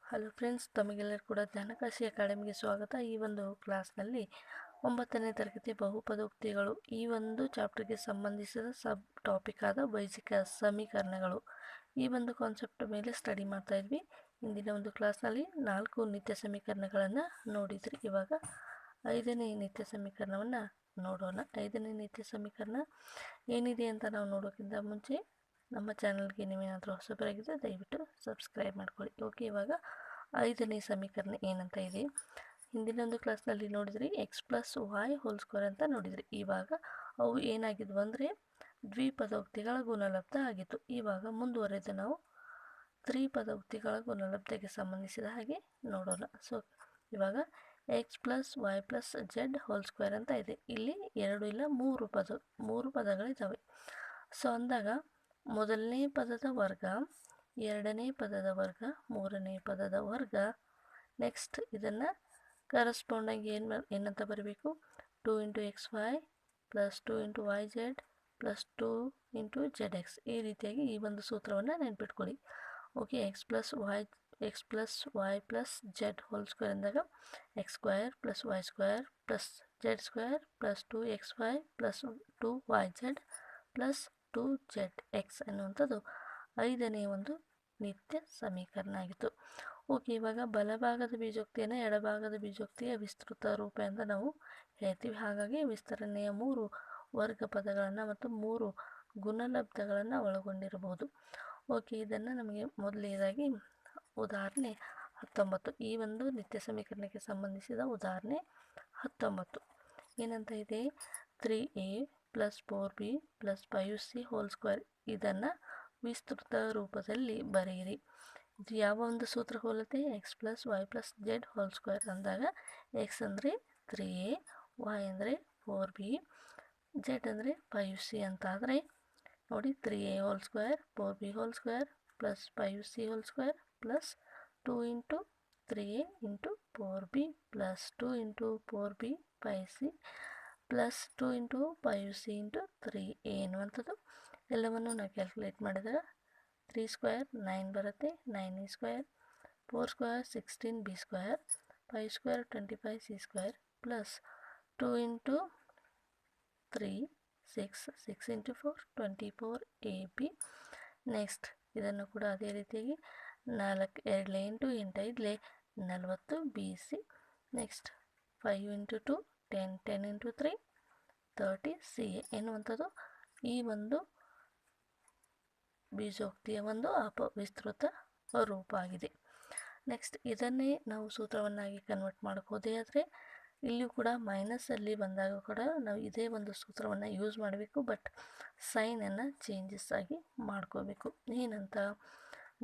Hello friends, ತಮಗೆಲ್ಲರೂ ಕೂಡ ಜ್ಞಾನಕಾಶಿ ಅಕಾಡೆಮಿಗೆ ಸ್ವಾಗತ. ಈ ಒಂದು ಕ್ಲಾಸ್ನಲ್ಲಿ 9ನೇ ತರಗತಿ ಬಹುಪದೋಕ್ತಿಗಳು ಈ ಒಂದು ಚಾಪ್ಟರ್ಗೆ ಸಂಬಂಧಿಸಿದ ಸಬ್ ಟಾಪಿಕ್ ಆದ ಬೈಜಿಕ ಸಮೀಕರಣಗಳು ಈ ಒಂದು ಕಾನ್ಸೆಪ್ಟ್ ಮೇಲೆ ಸ್ಟಡಿ ಮಾಡ್ತಾ ಇದ್ವಿ. ಇಂದಿನ ಒಂದು ಕ್ಲಾಸ್ನಲ್ಲಿ 4 ನಿತ್ಯ ಸಮೀಕರಣಗಳನ್ನು ನೋಡಿದ್ರಿ. ಇವಾಗ 5ನೇ ನಿತ್ಯ ಸಮೀಕರಣವನ್ನು ನೋಡೋಣ. 5ನೇ ನಿತ್ಯ ಸಮೀಕರಣ ಏನಿದೆ ಅಂತ ನಾವು ನೋಡೋಕ್ಕಿಂತ ಮುಂಚೆ ನಮ್ಮ ಚಾನಲ್ಗೆ ನೀವೇನಾದರೂ ಹೊಸಬರಾಗಿದ್ದರೆ ದಯವಿಟ್ಟು ಸಬ್ಸ್ಕ್ರೈಬ್ ಮಾಡ್ಕೊಳ್ಳಿ. ಓಕೆ, ಇವಾಗ 5ನೇ ಸಮೀಕರಣ ಏನಂತ ಇದೆ, ಹಿಂದಿನ ಒಂದು ಕ್ಲಾಸ್ನಲ್ಲಿ ನೋಡಿದ್ರಿ x plus y whole square ಅಂತ ನೋಡಿದ್ರಿ. ಇವಾಗ ಅವು ಏನಾಗಿದ್ವು ಅಂದರೆ ದ್ವಿಪದೋಕ್ತಿಗಳ ಗುಣಲಬ್ಧ ಆಗಿತ್ತು. ಇವಾಗ ಮುಂದುವರೆದು ನಾವು ತ್ರಿಪದೋಕ್ತಿಗಳ ಗುಣಲಬ್ಧಕ್ಕೆ ಸಂಬಂಧಿಸಿದ ಹಾಗೆ ನೋಡೋಣ. ಸೊ ಇವಾಗ x plus y plus z whole square ಅಂತ ಇದೆ. ಇಲ್ಲಿ 2 ಇಲ್ಲ 3 ಪದಗಳಿದ್ದಾವೆ. ಸೊ ಅಂದಾಗ ಮೊದಲನೇ ಪದದ ವರ್ಗ, ಎರಡನೇ ಪದದ ವರ್ಗ, ಮೂರನೇ ಪದದ ವರ್ಗ. ನೆಕ್ಸ್ಟ್ ಇದನ್ನು ಕರೆಸ್ಪಾಂಡಾಗಿ ಏನಂತ ಬರಬೇಕು, 2 into x y plus 2 into y z plus 2 into z x. ಈ ರೀತಿಯಾಗಿ ಈ ಒಂದು ಸೂತ್ರವನ್ನು ನೆನ್ಪಿಟ್ಕೊಳ್ಳಿ. Okay, x plus y plus z whole square ಅಂದಾಗ x square plus y square plus z square plus 2xy plus 2yz plus 2zx ಅನ್ನುವಂಥದ್ದು 5ನೇ ಒಂದು ನಿತ್ಯ ಸಮೀಕರಣ ಆಗಿತ್ತು. ಓಕೆ, ಇವಾಗ ಬಲಭಾಗದ ಬೀಜೋಕ್ತಿಯನ್ನು ಎಡಭಾಗದ ಬೀಜೋಕ್ತಿಯ ವಿಸ್ತೃತ ರೂಪ ಅಂತ ನಾವು ಹೇಳ್ತೀವಿ. ಹಾಗಾಗಿ ವಿಸ್ತರಣೆಯ 3 ವರ್ಗ ಪದಗಳನ್ನು ಮತ್ತು 3 ಗುಣಲಬ್ಧಗಳನ್ನು ಒಳಗೊಂಡಿರಬಹುದು. ಓಕೆ, ಇದನ್ನು ನಮಗೆ ಮೊದಲನೇದಾಗಿ ಉದಾಹರಣೆ 19, ಈ ಒಂದು ನಿತ್ಯ ಸಮೀಕರಣಕ್ಕೆ ಸಂಬಂಧಿಸಿದ ಉದಾಹರಣೆ 19 ಏನಂತ ಇದೆ, 3a plus 4b plus 5c whole square. ಇದನ್ನು ವಿಸ್ತೃತ ರೂಪದಲ್ಲಿ ಬರೆಯಿರಿ. ಇದು ಯಾವ ಒಂದು ಸೂತ್ರ ಹೋಲುತ್ತೆ, x plus y plus z whole square ಅಂದಾಗ ಎಕ್ಸ್ ಅಂದರೆ 3a, ವೈ ಅಂದರೆ 4b, ಜೆಡ್ ಅಂದರೆ 5c ಅಂತಾದರೆ ನೋಡಿ 3a whole square 4b whole square plus 5c whole square plus 2 into 3a into 4b plus 2 into 4b 5c plus 2 into 5c into 3a ಎನ್ನುವಂಥದ್ದು. ಎಲ್ಲವನ್ನು ನಾವು calculate ಮಾಡಿದಾಗ 3 square 9 ಬರುತ್ತೆ, 9a square, 4 square 16b square, 5 square 25c square plus 2 into 3 6, 6 into 4 24ab. Next ಇದನ್ನು ಕೂಡ ಅದೇ ರೀತಿಯಾಗಿ 4 2 into 8 5 40bc. Next 5 into 2 10, 10 into 3 30ca ಎನ್ನುವಂಥದ್ದು ಈ ಒಂದು ಬೀಜೋಕ್ತಿಯ ಒಂದು ವಿಸ್ತೃತ ರೂಪ ಆಗಿದೆ. ನೆಕ್ಸ್ಟ್ ಇದನ್ನೇ ನಾವು ಸೂತ್ರವನ್ನಾಗಿ ಕನ್ವರ್ಟ್ ಮಾಡೋಕೆ ಆದರೆ ಇಲ್ಲಿಯೂ ಕೂಡ ಮೈನಸಲ್ಲಿ ಬಂದಾಗ ಕೂಡ ನಾವು ಇದೇ ಒಂದು ಸೂತ್ರವನ್ನು ಯೂಸ್ ಮಾಡಬೇಕು, ಬಟ್ ಸೈನನ್ನು ಚೇಂಜಸ್ ಆಗಿ ಮಾಡ್ಕೋಬೇಕು. ಏನಂತ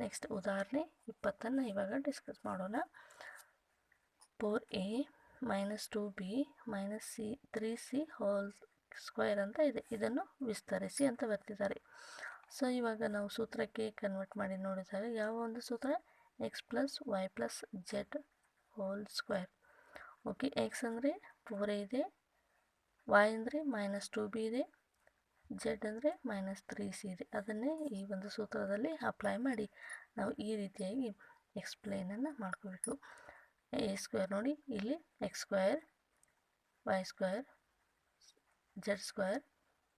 ನೆಕ್ಸ್ಟ್ ಉದಾಹರಣೆ 20 ಇವಾಗ ಡಿಸ್ಕಸ್ ಮಾಡೋಣ. 4a minus 2b minus 3c hole square ಅಂತ ಇದೆ. ಇದನ್ನು ವಿಸ್ತರಿಸಿ ಅಂತ ಬರ್ತಿದ್ದಾರೆ. ಸೊ ಇವಾಗ ನಾವು ಸೂತ್ರಕ್ಕೆ ಕನ್ವರ್ಟ್ ಮಾಡಿ ನೋಡಿದಾಗ ಯಾವ ಒಂದು ಸೂತ್ರ, x plus y plus z whole square. Okay, x ಅಂದರೆ 4a ಇದೆ, ವೈ ಅಂದರೆ ಮೈನಸ್ 2b ಇದೆ, ಜೆಡ್ ಅಂದರೆ ಮೈನಸ್ 3c ಇದೆ. ಅದನ್ನೇ ಈ ಒಂದು ಸೂತ್ರದಲ್ಲಿ ಅಪ್ಲೈ ಮಾಡಿ ನಾವು ಈ ರೀತಿಯಾಗಿ ಎಕ್ಸ್ಪ್ಲೇನನ್ನು ಮಾಡ್ಕೋಬೇಕು. ಎ ಸ್ಕ್ವೇರ್ ನೋಡಿ, ಇಲ್ಲಿ x square y square z square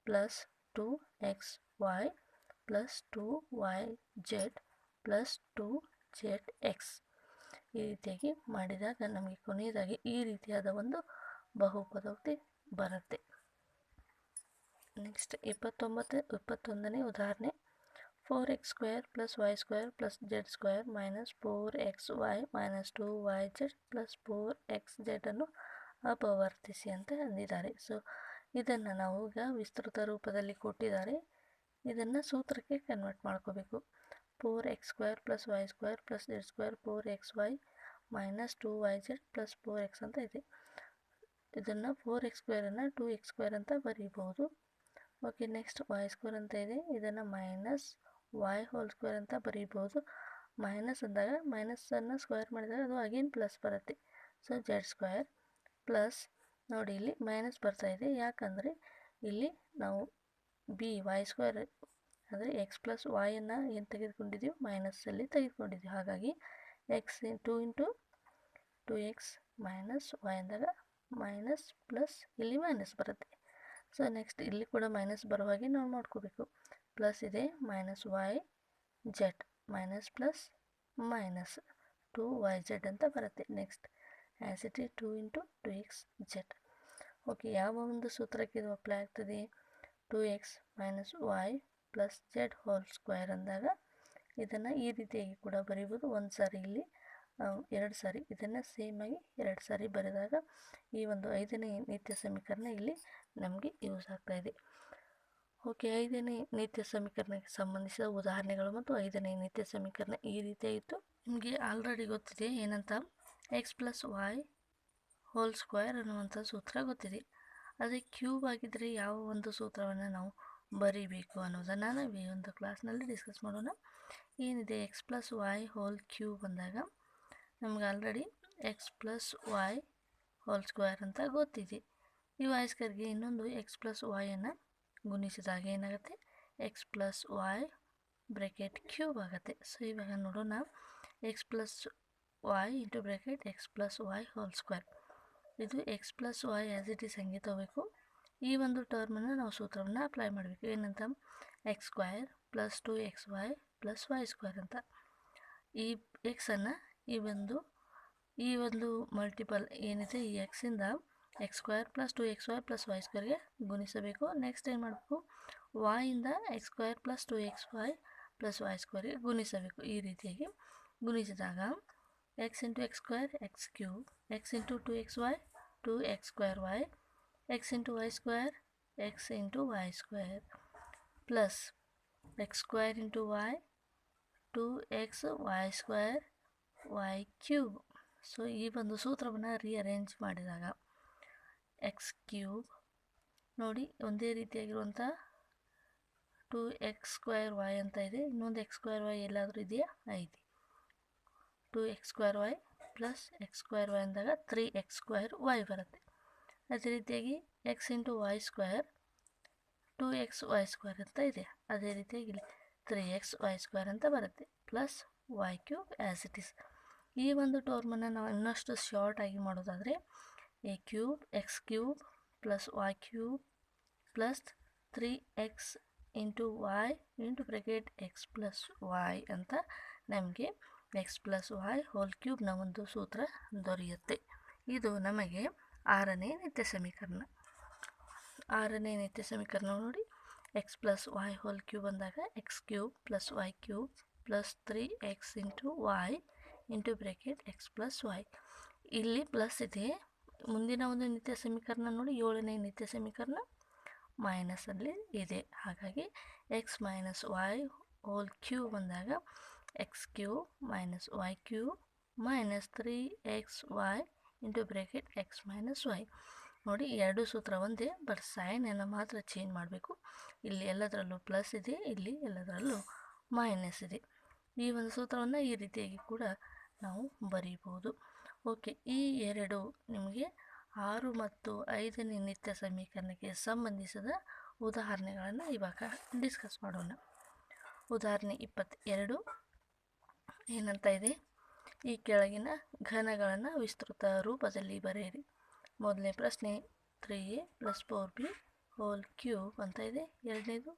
plus 2xy plus 2yz plus 2zx ಈ ರೀತಿಯಾಗಿ ಮಾಡಿದಾಗ ನಮಗೆ ಕೊನೆಯದಾಗಿ ಈ ರೀತಿಯಾದ ಒಂದು ಬಹುಪದೋಕ್ತಿ ಬರುತ್ತೆ. ನೆಕ್ಸ್ಟ್ 21ನೇ ಉದಾಹರಣೆ, 4x square plus y square plus z square minus 4xy minus 2yz plus 4xz ಅನ್ನು ಅಪವರ್ತಿಸಿ ಅಂತ ಅಂದಿದ್ದಾರೆ. ಸೊ ಇದನ್ನು ನಾವು ಈಗ ವಿಸ್ತೃತ ರೂಪದಲ್ಲಿ ಕೊಟ್ಟಿದ್ದಾರೆ, ಇದನ್ನು ಸೂತ್ರಕ್ಕೆ ಕನ್ವರ್ಟ್ ಮಾಡ್ಕೋಬೇಕು. 4x square plus y square plus z square 4xy minus 2yz plus 4x ಅಂತ ಇದೆ. ಇದನ್ನು 4x ಸ್ಕ್ವೇರನ್ನು 2x ಸ್ಕ್ವೇರ್ ಅಂತ ಬರೀಬಹುದು. ಓಕೆ, ನೆಕ್ಸ್ಟ್ ವೈ ಸ್ಕ್ವೇರ್ ಅಂತ ಇದೆ, ಇದನ್ನು ಮೈನಸ್ ವೈ ಹೋಲ್ ಸ್ಕ್ವೇರ್ ಅಂತ ಬರೀಬಹುದು. ಮೈನಸ್ ಅಂದಾಗ ಮೈನಸನ್ನು ಸ್ಕ್ವೇರ್ ಮಾಡಿದಾಗ ಅದು ಅಗೇನ್ ಪ್ಲಸ್ ಬರುತ್ತೆ. ಸೊ ಜೆಡ್ ಸ್ಕ್ವೇರ್ ಪ್ಲಸ್ ನೋಡಿ ಇಲ್ಲಿ ಮೈನಸ್ ಬರ್ತಾ ಇದೆ, ಯಾಕಂದರೆ ಇಲ್ಲಿ ನಾವು ವೈ ಸ್ಕ್ವೇರ್ ಅಂದರೆ ಎಕ್ಸ್ ಪ್ಲಸ್ ವೈಯನ್ನು ಏನು ತೆಗೆದುಕೊಂಡಿದ್ದೀವಿ, ಮೈನಸ್ಸಲ್ಲಿ ತೆಗೆದುಕೊಂಡಿದ್ದೀವಿ. ಹಾಗಾಗಿ ಎಕ್ಸ್ 2 ಮೈನಸ್ ವೈ ಅಂದಾಗ ಮೈನಸ್ ಪ್ಲಸ್ ಇಲ್ಲಿ ಮೈನಸ್ ಬರುತ್ತೆ. ಸೊ ನೆಕ್ಸ್ಟ್ ಇಲ್ಲಿ ಕೂಡ ಮೈನಸ್ ಬರೋ ಹಾಗೆ ನಾವು ನೋಡ್ಕೋಬೇಕು. ಪ್ಲಸ್ ಇದೆ minus y z minus plus minus 2yz ಅಂತ ಬರುತ್ತೆ. Next as it is 2 x okay, ಯಾವ ಒಂದು ಸೂತ್ರಕ್ಕೆ ಇದು ಅಪ್ಲೈ ಆಗ್ತದೆ? 2x minus y plus z whole square ಅಂದಾಗ ಇದನ್ನು ಈ ರೀತಿಯಾಗಿ ಕೂಡ ಬರೀಬೋದು. ಒಂದು ಸಾರಿ ಇಲ್ಲಿ 2 ಸಾರಿ ಇದನ್ನು ಸೇಮಾಗಿ 2 ಸಾರಿ ಬರೆದಾಗ ಈ ಒಂದು 5ನೇ ನಿತ್ಯ ಸಮೀಕರಣ ಇಲ್ಲಿ ನಮಗೆ ಯೂಸ್ ಆಗ್ತಾಯಿದೆ. ಓಕೆ, 5ನೇ ನಿತ್ಯ ಸಮೀಕರಣಕ್ಕೆ ಸಂಬಂಧಿಸಿದ ಉದಾಹರಣೆಗಳು ಮತ್ತು 5ನೇ ನಿತ್ಯ ಸಮೀಕರಣ ಈ ರೀತಿಯಾಗಿತ್ತು. ನಿಮಗೆ ಆಲ್ರೆಡಿ ಗೊತ್ತಿದೆ ಏನಂತ, x plus y whole square ಅನ್ನುವಂಥ ಸೂತ್ರ ಗೊತ್ತಿದೆ. ಅದೇ ಕ್ಯೂಬ್ ಆಗಿದ್ದರೆ ಯಾವ ಒಂದು ಸೂತ್ರವನ್ನು ನಾವು ಬರೀಬೇಕು ಅನ್ನೋದನ್ನು ನಾವು ಈ ಒಂದು ಕ್ಲಾಸ್ನಲ್ಲಿ ಡಿಸ್ಕಸ್ ಮಾಡೋಣ. ಏನಿದೆ x plus y whole cube ಅಂದಾಗ ನಮ್ಗೆ already x plus y whole square ಅಂತ ಗೊತ್ತಿದೆ. ಈ ವೈ ಸ್ಕ್ವೇರ್ಗೆ ಇನ್ನೊಂದು ಎಕ್ಸ್ ಪ್ಲಸ್ ವೈಯನ್ನು ಗುಣಿಸಿದಾಗ ಏನಾಗುತ್ತೆ? X plus y bracket cube ಆಗುತ್ತೆ. ಸೊ ಇವಾಗ ನೋಡೋಣ, x plus y into bracket x plus y whole square. ಇದು x plus y as it is ಹಂಗೆ ತಗೋಬೇಕು. ಈ ಒಂದು ಟರ್ಮನ್ನು ನಾವು ಸೂತ್ರವನ್ನು ಅಪ್ಲೈ ಮಾಡಬೇಕು. ಏನಂತ? X square plus 2xy plus y square ಅಂತ. ಈ ಎಕ್ಸನ್ನು ಈ ಒಂದು ಮಲ್ಟಿಪಲ್ ಏನಿದೆ ಈ ಎಕ್ಸಿಂದ x square plus 2xy plus y ಸ್ಕ್ವೇರ್ಗೆ ಗುಣಿಸಬೇಕು. ನೆಕ್ಸ್ಟ್ ಏನು ಮಾಡಬೇಕು? ವಾಯಿಂದ x square plus 2xy plus y ಸ್ಕ್ವೇರ್ಗೆ ಗುಣಿಸಬೇಕು. ಈ ರೀತಿಯಾಗಿ ಗುಣಿಸಿದಾಗ x into x square x cube, x into 2xy 2x square y, x into y square x into y square plus x square into y 2x y square y cube. So ಈ ಒಂದು ಸೂತ್ರವನ್ನು rearrange ಮಾಡಿದಾಗ X cube ನೋಡಿ ಒಂದೇ ರೀತಿಯಾಗಿರುವಂಥ 2x square Y ಅಂತ ಇದೆ. ಇನ್ನೊಂದು X square Y ಎಲ್ಲಾದರೂ ಇದೆಯಾ? ಐತಿ. 2x square y plus x square y ಅಂದಾಗ 3x ಸ್ಕ್ವೇರ್ ವೈ ಬರುತ್ತೆ. ಅದೇ ರೀತಿಯಾಗಿ x into y square 2x y square ಅಂತ ಇದೆ. ಅದೇ ರೀತಿಯಾಗಿ ಇಲ್ಲಿ 3x ವೈ ಸ್ಕ್ವೇರ್ ಅಂತ ಬರುತ್ತೆ plus y cube as it is. ಈ ಒಂದು ಟರ್ಮನ್ನು ನಾವು ಇನ್ನಷ್ಟು ಶಾರ್ಟ್ ಆಗಿ ಮಾಡೋದಾದರೆ a cube x cube plus y cube plus 3x into y into bracket x plus y ಅಂತ ನಮಗೆ ಎಕ್ಸ್ ಪ್ಲಸ್ ವೈ ಹೋಲ್ ಕ್ಯೂಬ್ನ ಒಂದು ಸೂತ್ರ ದೊರೆಯುತ್ತೆ. ಇದು ನಮಗೆ 6ನೇ ನಿತ್ಯ ಸಮೀಕರಣ. 6ನೇ ನಿತ್ಯ ಸಮೀಕರಣ ನೋಡಿ, x plus y whole cube ಅಂದಾಗ x cube plus y cube plus 3x into y into bracket x plus y. ಇಲ್ಲಿ ಪ್ಲಸ್ ಇದೆ. ಮುಂದಿನ ಒಂದು ನಿತ್ಯ ಸಮೀಕರಣ ನೋಡಿ, 7ನೇ ನಿತ್ಯ ಸಮೀಕರಣ ಮೈನಸಲ್ಲಿ ಇದೆ. ಹಾಗಾಗಿ x minus y whole cube ಅಂದಾಗ x cube minus y cube minus 3xy into bracket x minus y. ನೋಡಿ ಎರಡು ಸೂತ್ರ ಒಂದೇ, ಬಟ್ ಸೈನನ್ನು ಮಾತ್ರ ಚೇಂಜ್ ಮಾಡಬೇಕು. ಇಲ್ಲಿ ಎಲ್ಲದರಲ್ಲೂ ಪ್ಲಸ್ ಇದೆ, ಇಲ್ಲಿ ಎಲ್ಲದರಲ್ಲೂ ಮೈನಸ್ ಇದೆ. ಈ ಒಂದು ಸೂತ್ರವನ್ನು ಈ ರೀತಿಯಾಗಿ ಕೂಡ ನಾವು ಬರೀಬೋದು. ಓಕೆ, ಈ ಎರಡು ನಿಮಗೆ 6 ಮತ್ತು 5ನೇ ನಿತ್ಯ ಸಮೀಕರಣಕ್ಕೆ ಸಂಬಂಧಿಸಿದ ಉದಾಹರಣೆಗಳನ್ನು ಇವಾಗ ಡಿಸ್ಕಸ್ ಮಾಡೋಣ. ಉದಾಹರಣೆ 22 ಏನಂತ ಇದೆ? ಈ ಕೆಳಗಿನ ಘನಗಳನ್ನು ವಿಸ್ತೃತ ರೂಪದಲ್ಲಿ ಬರೆಯಿರಿ. ಮೊದಲನೇ ಪ್ರಶ್ನೆ 3a + 4b ಹೋಲ್ ಕ್ಯೂಬ್ ಅಂತ ಇದೆ. ಎರಡನೇದು